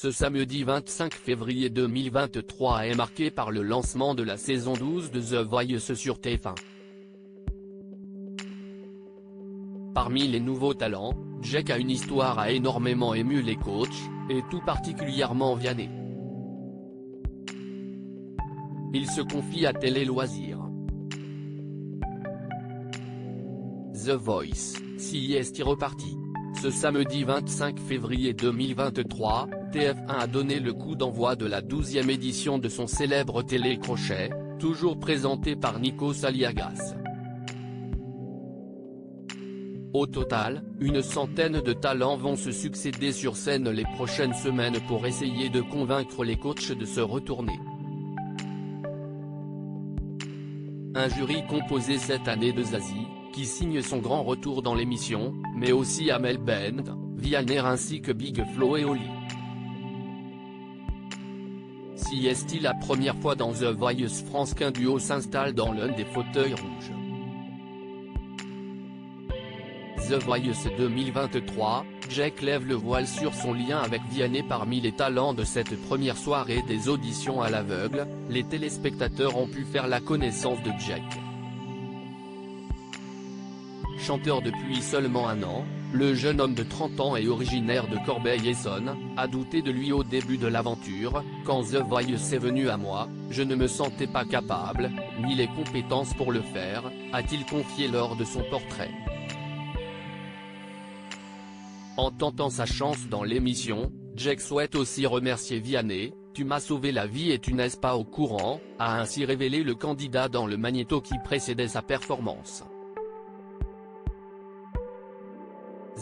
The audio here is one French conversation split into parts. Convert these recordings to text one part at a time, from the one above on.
Ce samedi 25 février 2023 est marqué par le lancement de la saison 12 de The Voice sur TF1. Parmi les nouveaux talents, Jack a une histoire a énormément ému les coachs, et tout particulièrement Vianney. Il se confie à Télé Loisirs. The Voice, si est reparti. Ce samedi 25 février 2023, TF1 a donné le coup d'envoi de la 12e édition de son célèbre télé-crochet, toujours présenté par Nikos Aliagas. Au total, une centaine de talents vont se succéder sur scène les prochaines semaines pour essayer de convaincre les coachs de se retourner. Un jury composé cette année de Zazie, qui signe son grand retour dans l'émission, mais aussi Amel Bent, Vianney ainsi que Big Flo et Oli. Si est-il la première fois dans The Voice France qu'un duo s'installe dans l'un des fauteuils rouges. The Voice 2023, Jack lève le voile sur son lien avec Vianney. Parmi les talents de cette première soirée des auditions à l'aveugle, les téléspectateurs ont pu faire la connaissance de Jack. Chanteur depuis seulement un an, le jeune homme de 30 ans et originaire de Corbeil-Essonnes, a douté de lui au début de l'aventure. Quand The Voice est venu à moi, je ne me sentais pas capable, ni les compétences pour le faire, a-t-il confié lors de son portrait. En tentant sa chance dans l'émission, Jack souhaite aussi remercier Vianney. « Tu m'as sauvé la vie et tu n'es pas au courant », a ainsi révélé le candidat dans le magnéto qui précédait sa performance.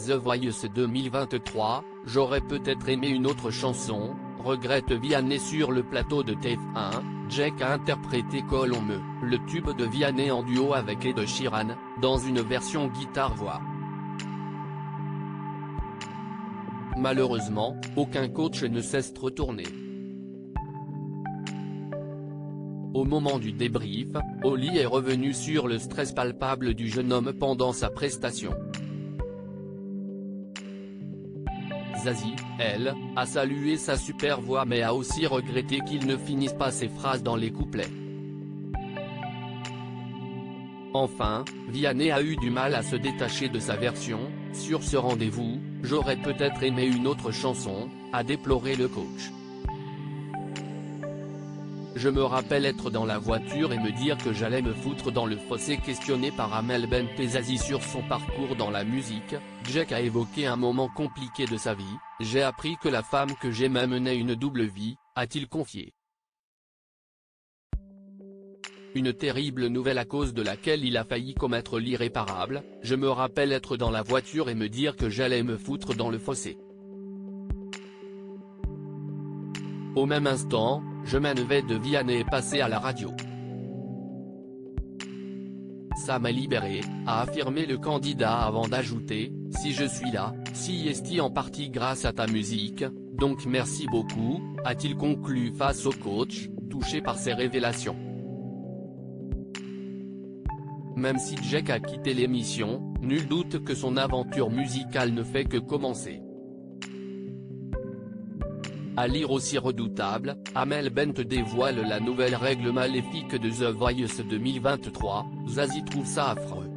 The Voice 2023, j'aurais peut-être aimé une autre chanson, regrette Vianney sur le plateau de TF1. Jack a interprété Call on Me, le tube de Vianney en duo avec Ed Sheeran, dans une version guitare-voix. Malheureusement, aucun coach ne cesse de retourner. Au moment du débrief, Oli est revenu sur le stress palpable du jeune homme pendant sa prestation. Zazie, elle, a salué sa super voix mais a aussi regretté qu'il ne finisse pas ses phrases dans les couplets. Enfin, Vianney a eu du mal à se détacher de sa version. Sur ce rendez-vous, j'aurais peut-être aimé une autre chanson, a déploré le coach. Je me rappelle être dans la voiture et me dire que j'allais me foutre dans le fossé. Questionné par Amel Bent et Zazie sur son parcours dans la musique, Jack a évoqué un moment compliqué de sa vie. « J'ai appris que la femme que j'aimais menait une double vie », a-t-il confié. Une terrible nouvelle à cause de laquelle il a failli commettre l'irréparable. Je me rappelle être dans la voiture et me dire que j'allais me foutre dans le fossé. Au même instant, je m'enlevais de Vianney et passé à la radio. Ça m'a libéré, a affirmé le candidat avant d'ajouter, « Si je suis là, si est en partie grâce à ta musique, donc merci beaucoup », a-t-il conclu face au coach, touché par ces révélations. Même si Jack a quitté l'émission, nul doute que son aventure musicale ne fait que commencer. À lire aussi redoutable, Amel Bent dévoile la nouvelle règle maléfique de The Voice 2023, Zazie trouve ça affreux.